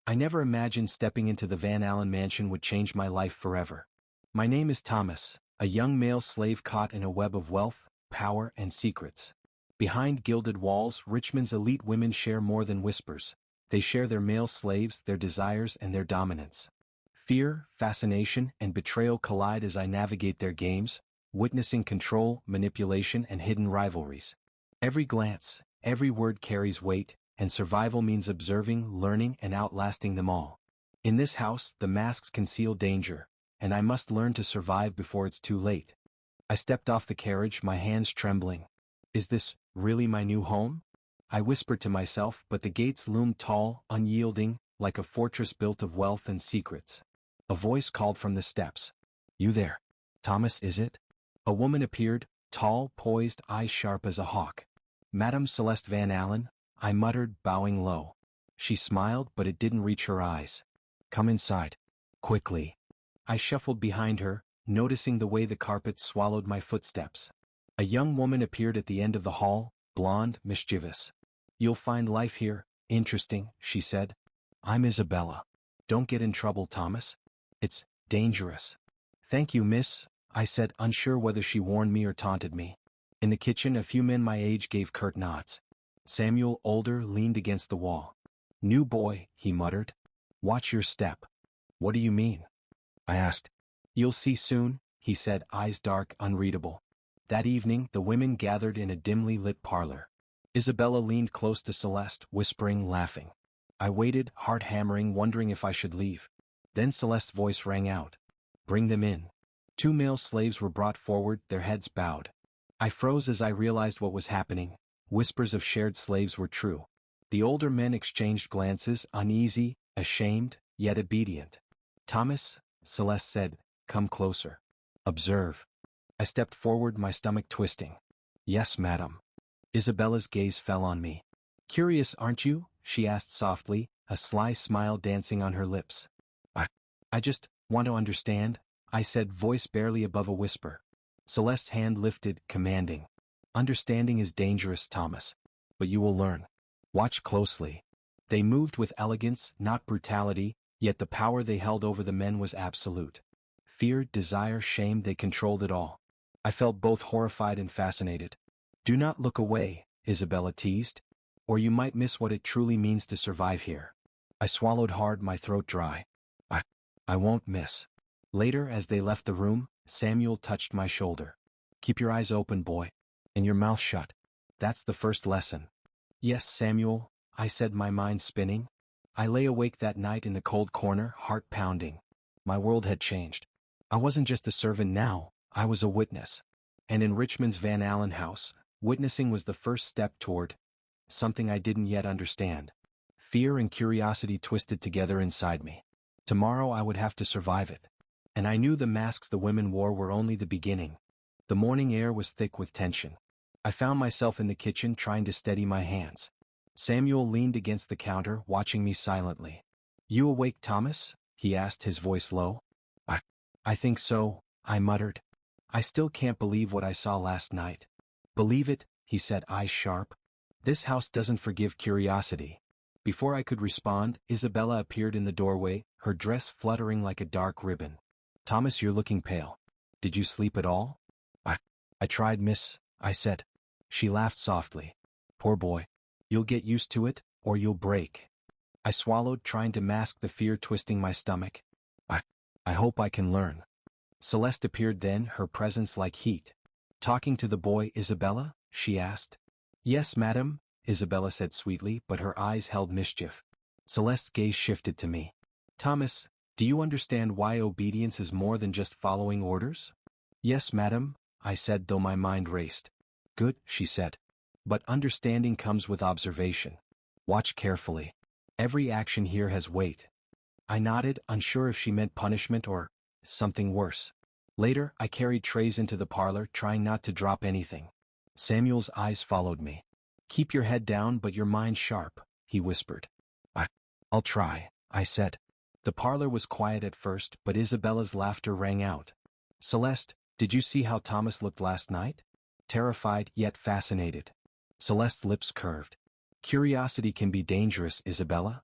I never imagined stepping into the Van Alen mansion would change my life forever. My name is Thomas, a young male slave caught in a web of wealth, power, and secrets. Behind gilded walls, Richmond's elite women share more than whispers. They share their male slaves, their desires, and their dominance. Fear, fascination, and betrayal collide as I navigate their games, witnessing control, manipulation, and hidden rivalries. Every glance, every word carries weight, and survival means observing, learning, and outlasting them all. In this house, the masks conceal danger, and I must learn to survive before it's too late. I stepped off the carriage, my hands trembling. Is this really my new home? I whispered to myself, but the gates loomed tall, unyielding, like a fortress built of wealth and secrets. A voice called from the steps. You there? Thomas, is it? A woman appeared, tall, poised, eyes sharp as a hawk. Madame Celeste Van Alen, I muttered, bowing low. She smiled, but it didn't reach her eyes. Come inside. Quickly. I shuffled behind her, noticing the way the carpet swallowed my footsteps. A young woman appeared at the end of the hall, blonde, mischievous. You'll find life here interesting, she said. I'm Isabella. Don't get in trouble, Thomas. It's dangerous. Thank you, miss, I said, unsure whether she warned me or taunted me. In the kitchen, a few men my age gave curt nods. Samuel, older, leaned against the wall. New boy, he muttered. Watch your step. What do you mean? I asked. You'll see soon, he said, eyes dark, unreadable. That evening, the women gathered in a dimly lit parlor. Isabella leaned close to Celeste, whispering, laughing. I waited, heart hammering, wondering if I should leave. Then Celeste's voice rang out. Bring them in. 2 male slaves were brought forward, their heads bowed. I froze as I realized what was happening. Whispers of shared slaves were true. The older men exchanged glances, uneasy, ashamed, yet obedient. Thomas, Celeste said, come closer. Observe. I stepped forward, my stomach twisting. Yes, madam. Isabella's gaze fell on me. Curious, aren't you? She asked softly, a sly smile dancing on her lips. I just want to understand, I said, voice barely above a whisper. Celeste's hand lifted, commanding. Understanding is dangerous, Thomas. But you will learn. Watch closely. They moved with elegance, not brutality, yet the power they held over the men was absolute. Fear, desire, shame, they controlled it all. I felt both horrified and fascinated. Do not look away, Isabella teased, or you might miss what it truly means to survive here. I swallowed hard, my throat dry. I won't miss. Later, as they left the room, Samuel touched my shoulder. Keep your eyes open, boy. And your mouth shut. That's the first lesson. Yes, Samuel, I said, my mind spinning. I lay awake that night in the cold corner, heart pounding. My world had changed. I wasn't just a servant now, I was a witness. And in Richmond's Van Alen house, witnessing was the first step toward something I didn't yet understand. Fear and curiosity twisted together inside me. Tomorrow I would have to survive it. And I knew the masks the women wore were only the beginning. The morning air was thick with tension. I found myself in the kitchen trying to steady my hands. Samuel leaned against the counter, watching me silently. You awake, Thomas? He asked, his voice low. I think so, I muttered. I still can't believe what I saw last night. Believe it, he said, eyes sharp. This house doesn't forgive curiosity. Before I could respond, Isabella appeared in the doorway, her dress fluttering like a dark ribbon. Thomas, you're looking pale. Did you sleep at all? I tried, miss, I said. She laughed softly. Poor boy. You'll get used to it, or you'll break. I swallowed, trying to mask the fear twisting my stomach. I hope I can learn. Celeste appeared then, her presence like heat. Talking to the boy, Isabella? She asked. Yes, madam, Isabella said sweetly, but her eyes held mischief. Celeste's gaze shifted to me. Thomas, do you understand why obedience is more than just following orders? Yes, madam, I said, though my mind raced. Good, she said. But understanding comes with observation. Watch carefully. Every action here has weight. I nodded, unsure if she meant punishment or something worse. Later, I carried trays into the parlor, trying not to drop anything. Samuel's eyes followed me. Keep your head down but your mind sharp, he whispered. I'll try, I said. The parlor was quiet at first, but Isabella's laughter rang out. Celeste, did you see how Thomas looked last night? Terrified, yet fascinated. Celeste's lips curved. Curiosity can be dangerous, Isabella.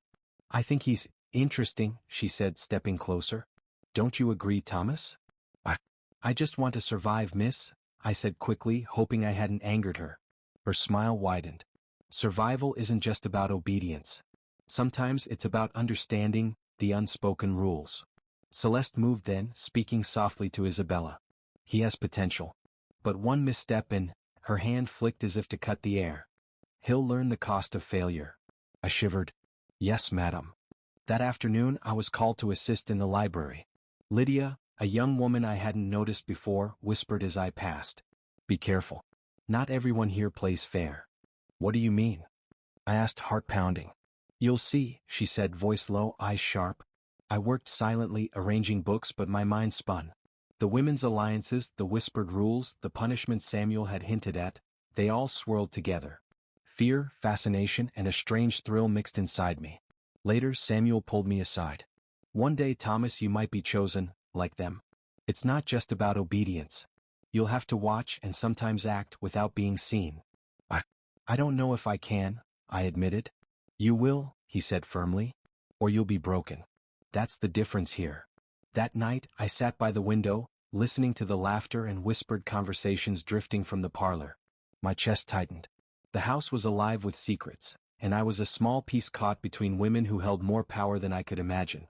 I think he's Interesting, she said, stepping closer. Don't you agree, Thomas? I, I just want to survive, miss, I said quickly, hoping I hadn't angered her. Her smile widened. Survival isn't just about obedience. Sometimes it's about understanding the unspoken rules. Celeste moved then, speaking softly to Isabella. He has potential. But one misstep and her hand flicked as if to cut the air. He'll learn the cost of failure. I shivered. Yes, madam. That afternoon I was called to assist in the library. Lydia, a young woman I hadn't noticed before, whispered as I passed. Be careful. Not everyone here plays fair. What do you mean? I asked, heart pounding. You'll see, she said, voice low, eyes sharp. I worked silently, arranging books, but my mind spun. The women's alliances, the whispered rules, the punishments Samuel had hinted at, they all swirled together. Fear, fascination, and a strange thrill mixed inside me. Later, Samuel pulled me aside. One day, Thomas, you might be chosen, like them. It's not just about obedience. You'll have to watch and sometimes act without being seen. I don't know if I can, I admitted. You will, he said firmly. Or you'll be broken. That's the difference here. That night, I sat by the window, listening to the laughter and whispered conversations drifting from the parlor. My chest tightened. The house was alive with secrets, and I was a small piece caught between women who held more power than I could imagine.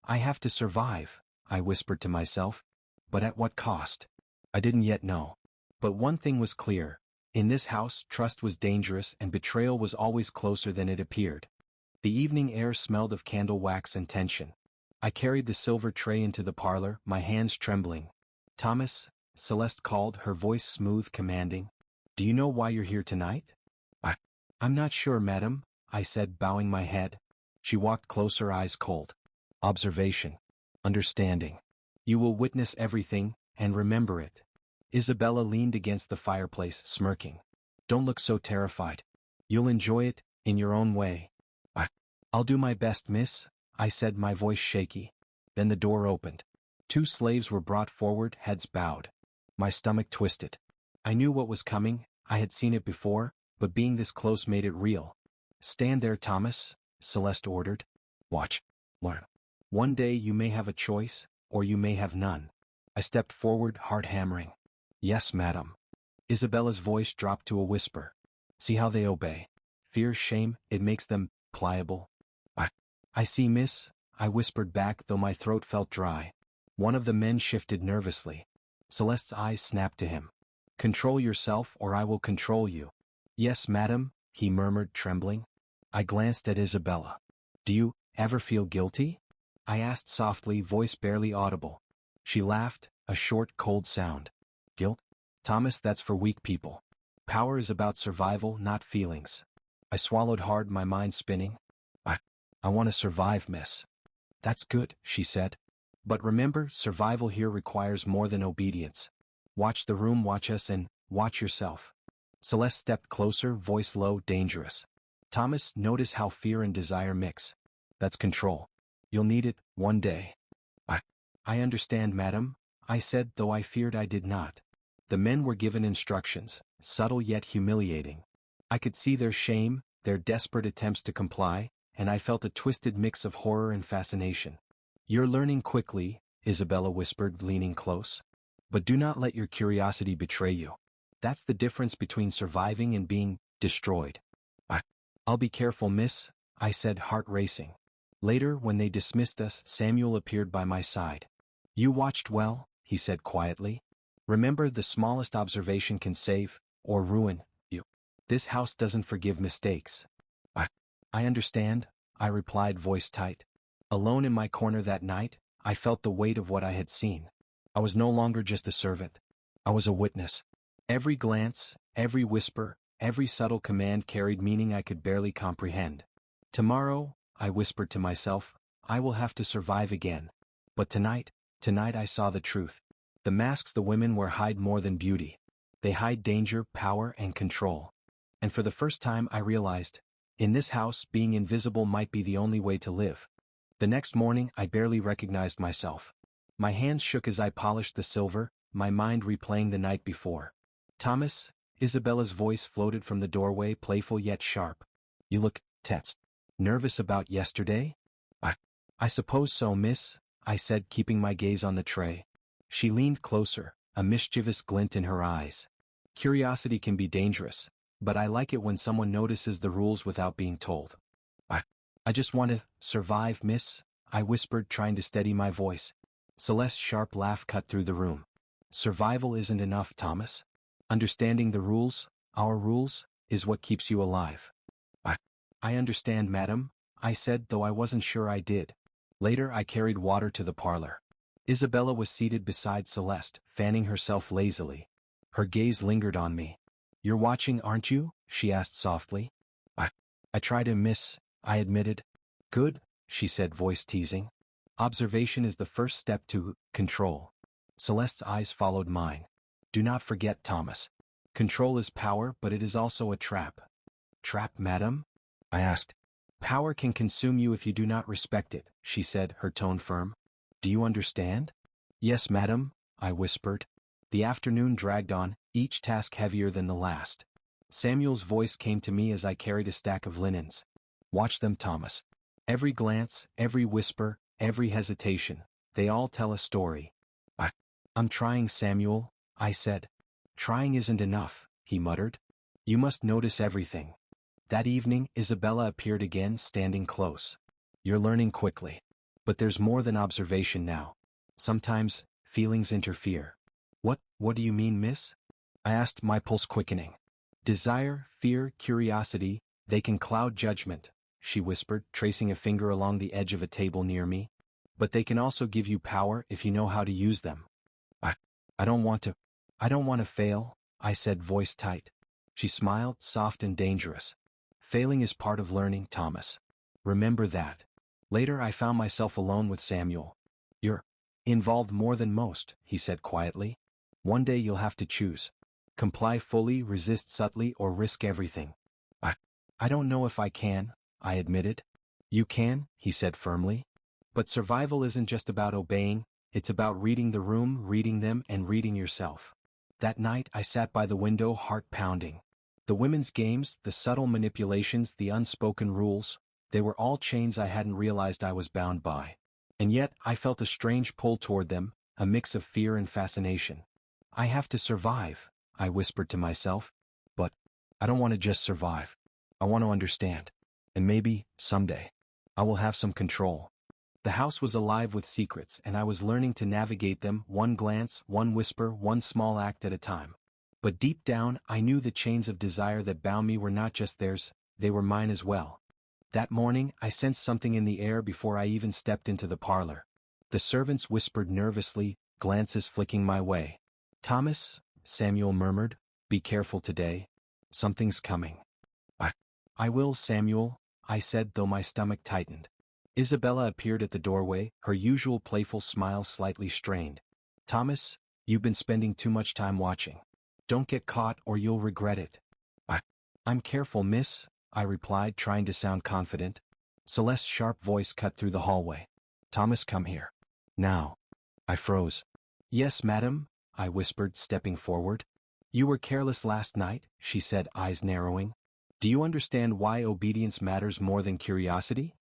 I have to survive, I whispered to myself. But at what cost? I didn't yet know. But one thing was clear. In this house, trust was dangerous and betrayal was always closer than it appeared. The evening air smelled of candle wax and tension. I carried the silver tray into the parlor, my hands trembling. Thomas, Celeste called, her voice smooth, commanding. Do you know why you're here tonight? I'm not sure, madam, I said, bowing my head. She walked closer, eyes cold. Observation. Understanding. You will witness everything, and remember it. Isabella leaned against the fireplace, smirking. Don't look so terrified. You'll enjoy it, in your own way. I'll do my best, miss, I said, my voice shaky. Then the door opened. 2 slaves were brought forward, heads bowed. My stomach twisted. I knew what was coming, I had seen it before, but being this close made it real. Stand there, Thomas, Celeste ordered. Watch. Learn. One day you may have a choice, or you may have none. I stepped forward, heart hammering. Yes, madam. Isabella's voice dropped to a whisper. See how they obey. Fear, shame, it makes them pliable. I see, miss, I whispered back, though my throat felt dry. One of the men shifted nervously. Celeste's eyes snapped to him. Control yourself, or I will control you. Yes, madam, he murmured, trembling. I glanced at Isabella. Do you ever feel guilty? I asked softly, voice barely audible. She laughed, a short, cold sound. Guilt? Thomas, that's for weak people. Power is about survival, not feelings. I swallowed hard, my mind spinning. I want to survive, miss. That's good, she said. But remember, survival here requires more than obedience. Watch the room, watch us, and watch yourself. Celeste stepped closer, voice low, dangerous. Thomas, notice how fear and desire mix. That's control. You'll need it, one day. I understand, madam, I said, though I feared I did not. The men were given instructions, subtle yet humiliating. I could see their shame, their desperate attempts to comply, and I felt a twisted mix of horror and fascination. You're learning quickly, Isabella whispered, leaning close. But do not let your curiosity betray you. That's the difference between surviving and being destroyed. I'll be careful, miss, I said, heart racing. Later, when they dismissed us, Samuel appeared by my side. You watched well, he said quietly. Remember, the smallest observation can save, or ruin, you. This house doesn't forgive mistakes. I understand, I replied, voice tight. Alone in my corner that night, I felt the weight of what I had seen. I was no longer just a servant. I was a witness. Every glance, every whisper, every subtle command carried meaning I could barely comprehend. Tomorrow, I whispered to myself, I will have to survive again. But tonight I saw the truth. The masks the women wear hide more than beauty. They hide danger, power, and control. And for the first time I realized, in this house, being invisible might be the only way to live. The next morning, I barely recognized myself. My hands shook as I polished the silver, my mind replaying the night before. Thomas, Isabella's voice floated from the doorway, playful yet sharp. You look tense. Nervous about yesterday? I suppose so, miss, I said, keeping my gaze on the tray. She leaned closer, a mischievous glint in her eyes. Curiosity can be dangerous, but I like it when someone notices the rules without being told. I just want to survive, miss, I whispered, trying to steady my voice. Celeste's sharp laugh cut through the room. Survival isn't enough, Thomas. Understanding the rules, our rules, is what keeps you alive. I understand, madam, I said, though I wasn't sure I did. Later I carried water to the parlor. Isabella was seated beside Celeste, fanning herself lazily. Her gaze lingered on me. You're watching, aren't you? She asked softly. I try to, miss, I admitted. Good, she said, voice teasing. Observation is the first step to control. Celeste's eyes followed mine. Do not forget, Thomas. Control is power, but it is also a trap. Trap, madam? I asked. Power can consume you if you do not respect it, she said, her tone firm. Do you understand? Yes, madam, I whispered. The afternoon dragged on, each task heavier than the last. Samuel's voice came to me as I carried a stack of linens. Watch them, Thomas. Every glance, every whisper, every hesitation, they all tell a story. I'm trying, Samuel, I said. Trying isn't enough, he muttered. You must notice everything. That evening, Isabella appeared again, standing close. You're learning quickly. But there's more than observation now. Sometimes, feelings interfere. What do you mean, miss? I asked, my pulse quickening. Desire, fear, curiosity, they can cloud judgment, she whispered, tracing a finger along the edge of a table near me. But they can also give you power if you know how to use them. I don't want to fail, I said, voice tight. She smiled, soft and dangerous. Failing is part of learning, Thomas. Remember that. Later I found myself alone with Samuel. You're involved more than most, he said quietly. One day you'll have to choose. Comply fully, resist subtly, or risk everything. I don't know if I can, I admitted. You can, he said firmly. But survival isn't just about obeying, it's about reading the room, reading them, and reading yourself. That night I sat by the window, heart pounding. The women's games, the subtle manipulations, the unspoken rules, they were all chains I hadn't realized I was bound by. And yet I felt a strange pull toward them, a mix of fear and fascination. I have to survive, I whispered to myself. But I don't want to just survive. I want to understand. And maybe, someday, I will have some control. The house was alive with secrets, and I was learning to navigate them, one glance, one whisper, one small act at a time. But deep down, I knew the chains of desire that bound me were not just theirs, they were mine as well. That morning, I sensed something in the air before I even stepped into the parlor. The servants whispered nervously, glances flicking my way. Thomas, Samuel murmured, be careful today. Something's coming. I will, Samuel, I said, though my stomach tightened. Isabella appeared at the doorway, her usual playful smile slightly strained. Thomas, you've been spending too much time watching. Don't get caught or you'll regret it. I'm careful, miss, I replied, trying to sound confident. Celeste's sharp voice cut through the hallway. Thomas, come here. Now. I froze. Yes, madam, I whispered, stepping forward. You were careless last night, she said, eyes narrowing. Do you understand why obedience matters more than curiosity?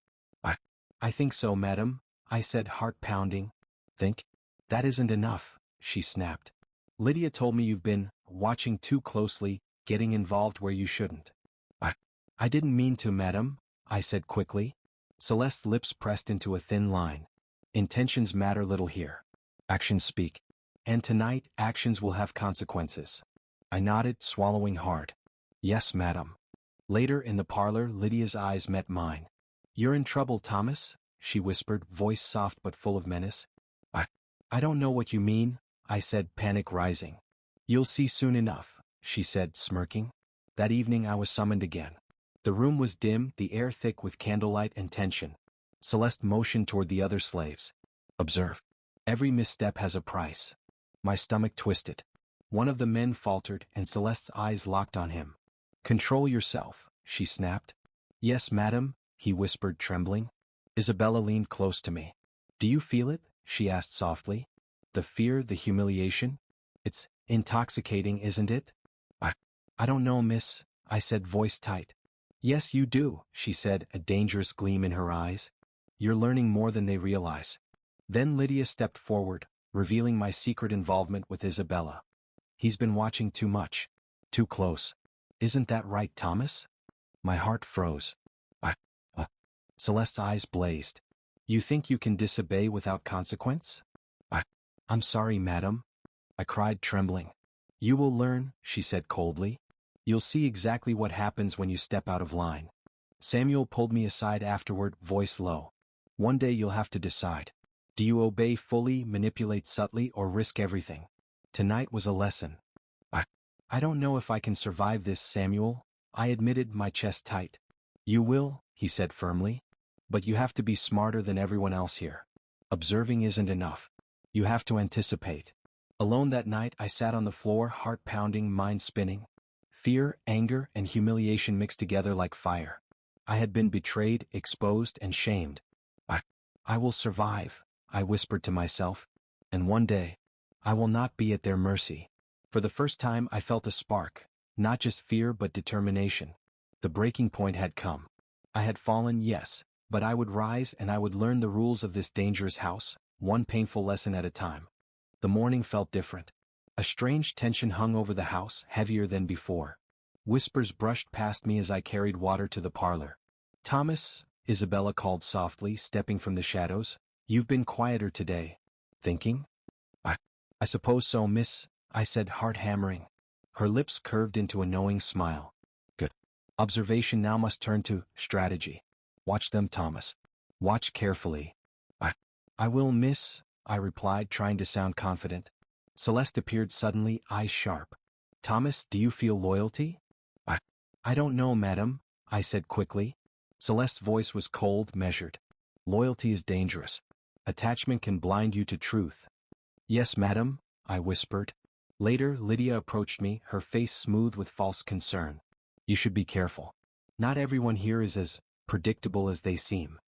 I think so, madam, I said, heart pounding. Think? That isn't enough, she snapped. Lydia told me you've been watching too closely, getting involved where you shouldn't. I didn't mean to, madam, I said quickly. Celeste's lips pressed into a thin line. Intentions matter little here. Actions speak. And tonight, actions will have consequences. I nodded, swallowing hard. Yes, madam. Later in the parlor, Lydia's eyes met mine. You're in trouble, Thomas, she whispered, voice soft but full of menace. I don't know what you mean, I said, panic rising. You'll see soon enough, she said, smirking. That evening I was summoned again. The room was dim, the air thick with candlelight and tension. Celeste motioned toward the other slaves. Observe. Every misstep has a price. My stomach twisted. One of the men faltered, and Celeste's eyes locked on him. Control yourself, she snapped. Yes, madam, he whispered, trembling. Isabella leaned close to me. Do you feel it? She asked softly. The fear, the humiliation? It's intoxicating, isn't it? I don't know, miss, I said, voice tight. Yes, you do, she said, a dangerous gleam in her eyes. You're learning more than they realize. Then Lydia stepped forward, revealing my secret involvement with Isabella. He's been watching too much. Too close. Isn't that right, Thomas? My heart froze. I, uh, Celeste's eyes blazed. You think you can disobey without consequence? I'm sorry, madam. I cried, trembling. You will learn, she said coldly. You'll see exactly what happens when you step out of line. Samuel pulled me aside afterward, voice low. One day you'll have to decide. Do you obey fully, manipulate subtly, or risk everything? Tonight was a lesson. I don't know if I can survive this, Samuel, I admitted, my chest tight. You will, he said firmly. But you have to be smarter than everyone else here. Observing isn't enough. You have to anticipate. Alone that night I sat on the floor, heart pounding, mind spinning. Fear, anger, and humiliation mixed together like fire. I had been betrayed, exposed, and shamed. I will survive, I whispered to myself. And one day, I will not be at their mercy. For the first time I felt a spark, not just fear but determination. The breaking point had come. I had fallen, yes, but I would rise and I would learn the rules of this dangerous house, one painful lesson at a time. The morning felt different. A strange tension hung over the house, heavier than before. Whispers brushed past me as I carried water to the parlor. Thomas, Isabella called softly, stepping from the shadows. You've been quieter today. Thinking? I suppose so, miss, I said, heart hammering. Her lips curved into a knowing smile. Good. Observation now must turn to strategy. Watch them, Thomas. Watch carefully. I will, miss, I replied, trying to sound confident. Celeste appeared suddenly, eyes sharp. Thomas, do you feel loyalty? I don't know, madam, I said quickly. Celeste's voice was cold, measured. Loyalty is dangerous. Attachment can blind you to truth. Yes, madam, I whispered. Later, Lydia approached me, her face smooth with false concern. You should be careful. Not everyone here is as predictable as they seem.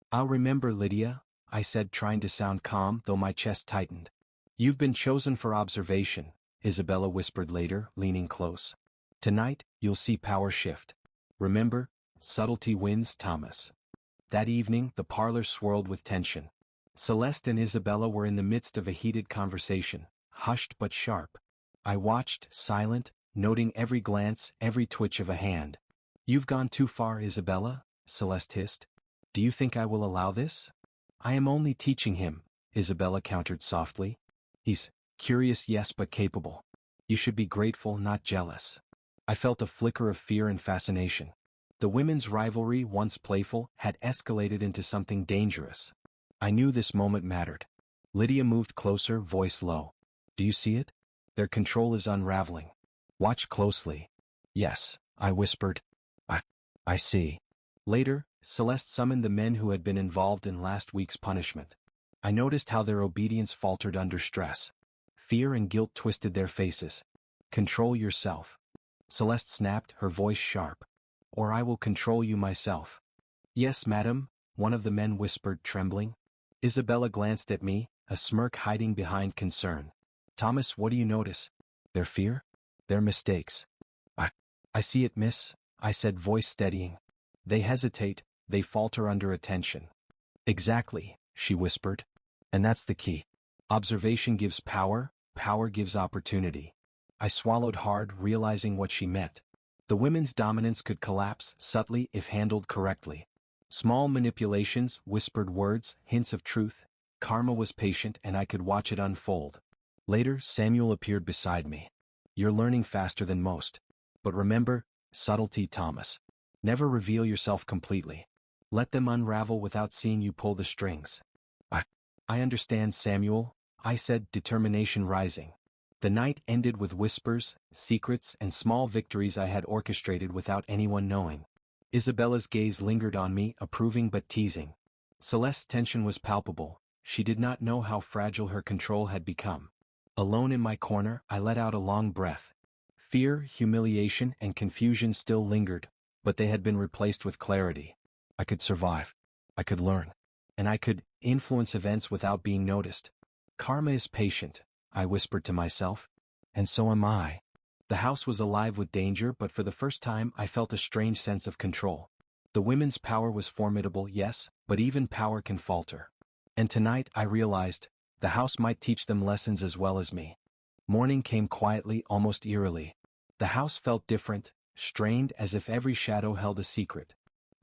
I'll remember, Lydia, I said, trying to sound calm, though my chest tightened. You've been chosen for observation, Isabella whispered later, leaning close. Tonight, you'll see power shift. Remember, subtlety wins, Thomas. That evening, the parlor swirled with tension. Celeste and Isabella were in the midst of a heated conversation, hushed but sharp. I watched, silent, noting every glance, every twitch of a hand. You've gone too far, Isabella, Celeste hissed. Do you think I will allow this? I am only teaching him, Isabella countered softly. He's curious, yes, but capable. You should be grateful, not jealous. I felt a flicker of fear and fascination. The women's rivalry, once playful, had escalated into something dangerous. I knew this moment mattered. Lydia moved closer, voice low. Do you see it? Their control is unraveling. Watch closely. Yes, I whispered. I see. Later, Celeste summoned the men who had been involved in last week's punishment. I noticed how their obedience faltered under stress. Fear and guilt twisted their faces. Control yourself. Celeste snapped, her voice sharp. Or I will control you myself. Yes, madam, one of the men whispered, trembling. Isabella glanced at me, a smirk hiding behind concern. Thomas, what do you notice? Their fear? Their mistakes. I see it, miss, I said, voice steadying. They hesitate, they falter under attention. Exactly, she whispered. And that's the key. Observation gives power, power gives opportunity. I swallowed hard, realizing what she meant. The women's dominance could collapse subtly if handled correctly. Small manipulations, whispered words, hints of truth. Karma was patient and I could watch it unfold. Later, Samuel appeared beside me. You're learning faster than most. But remember, subtlety, Thomas. Never reveal yourself completely. Let them unravel without seeing you pull the strings. I understand, Samuel, I said, determination rising. The night ended with whispers, secrets, and small victories I had orchestrated without anyone knowing. Isabella's gaze lingered on me, approving but teasing. Celeste's tension was palpable. She did not know how fragile her control had become. Alone in my corner, I let out a long breath. Fear, humiliation, and confusion still lingered, but they had been replaced with clarity. I could survive. I could learn. And I could influence events without being noticed. Karma is patient, I whispered to myself. And so am I. The house was alive with danger, but for the first time I felt a strange sense of control. The women's power was formidable, yes, but even power can falter. And tonight I realized, the house might teach them lessons as well as me. Morning came quietly, almost eerily. The house felt different, strained, as if every shadow held a secret.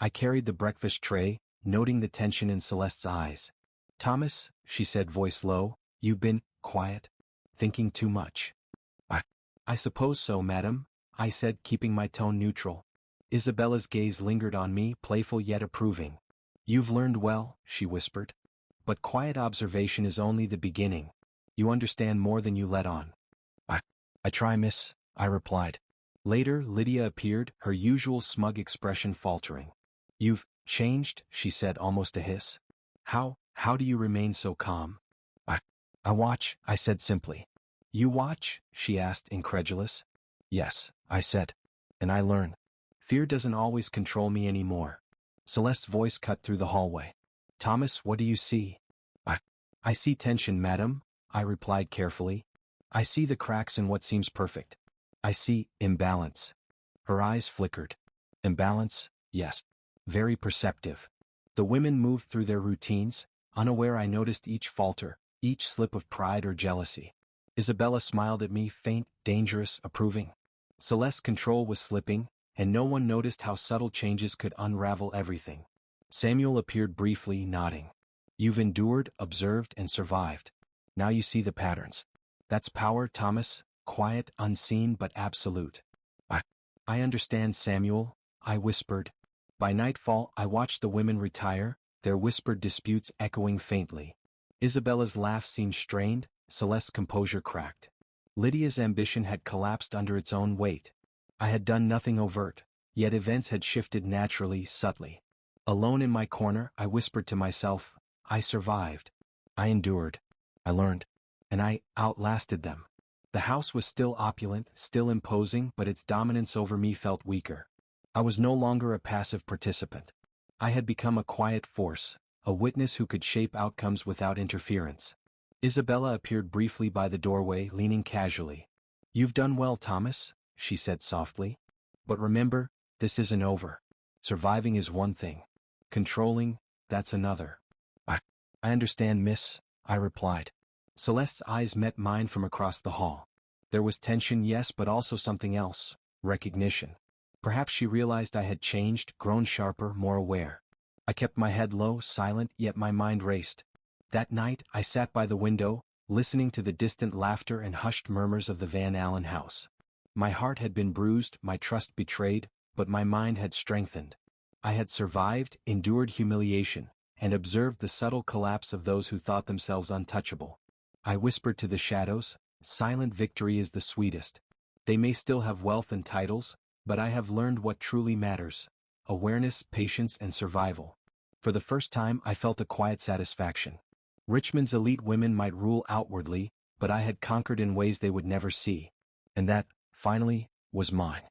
I carried the breakfast tray, noting the tension in Celeste's eyes. "Thomas," she said, voice low, "you've been quiet? Thinking too much?" I suppose so, madam," I said, keeping my tone neutral. Isabella's gaze lingered on me, playful yet approving. "You've learned well," she whispered. "But quiet observation is only the beginning. You understand more than you let on." I try, miss," I replied. Later, Lydia appeared, her usual smug expression faltering. "You've changed," she said, almost a hiss. How do you remain so calm?" I watch," I said simply. "You watch?" she asked, incredulous. "Yes," I said. "And I learn. Fear doesn't always control me anymore." Celeste's voice cut through the hallway. "Thomas, what do you see?" I see tension, madam," I replied carefully. "I see the cracks in what seems perfect. I see imbalance." Her eyes flickered. "Imbalance? Yes. Very perceptive." The women moved through their routines, unaware I noticed each falter, each slip of pride or jealousy. Isabella smiled at me, faint, dangerous, approving. Celeste's control was slipping, and no one noticed how subtle changes could unravel everything. Samuel appeared briefly, nodding. "You've endured, observed, and survived. Now you see the patterns. That's power, Thomas, quiet, unseen, but absolute." I understand, Samuel," I whispered. By nightfall, I watched the women retire, their whispered disputes echoing faintly. Isabella's laugh seemed strained, Celeste's composure cracked. Lydia's ambition had collapsed under its own weight. I had done nothing overt, yet events had shifted naturally, subtly. Alone in my corner, I whispered to myself, I survived. I endured. I learned. And I outlasted them. The house was still opulent, still imposing, but its dominance over me felt weaker. I was no longer a passive participant. I had become a quiet force, a witness who could shape outcomes without interference. Isabella appeared briefly by the doorway, leaning casually. "You've done well, Thomas," she said softly. "But remember, this isn't over. Surviving is one thing. Controlling, that's another." I understand, miss," I replied. Celeste's eyes met mine from across the hall. There was tension, yes, but also something else, recognition. Perhaps she realized I had changed, grown sharper, more aware. I kept my head low, silent, yet my mind raced. That night, I sat by the window, listening to the distant laughter and hushed murmurs of the Van Alen house. My heart had been bruised, my trust betrayed, but my mind had strengthened. I had survived, endured humiliation, and observed the subtle collapse of those who thought themselves untouchable. I whispered to the shadows, silent victory is the sweetest. They may still have wealth and titles, but I have learned what truly matters: awareness, patience, and survival. For the first time, I felt a quiet satisfaction. Richmond's elite women might rule outwardly, but I had conquered in ways they would never see. And that, finally, was mine.